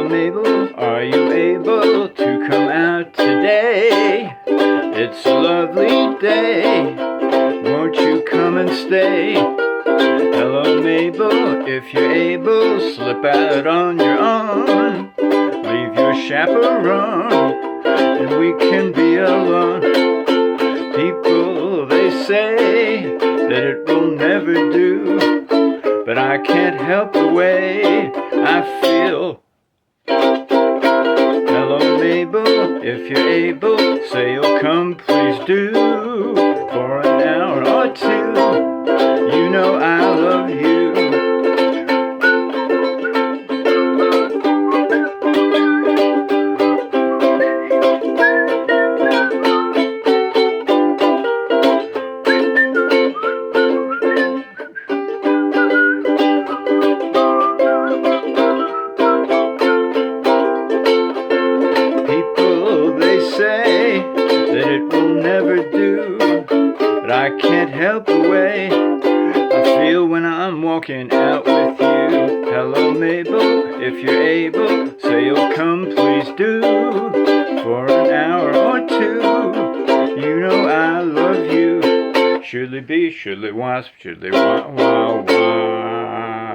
Mabel, are you able to come out today? It's a lovely day, won't you come and stay? Hello Mabel, if you're able, slip out on your own. Leave your chaperone, and we can be alone. People, they say that it will never do, but I can't help the way I feel. Hello Mabel, if you're able, say you'll come, please do. For an hour or two, you know I love you. Say that it will never do, but I can't help the way I feel when I'm walking out with you. Hello Mabel, if you're able, say you'll come, please do. For an hour or two, you know I love you. Surely be, surely wasp, surely wah wah wah.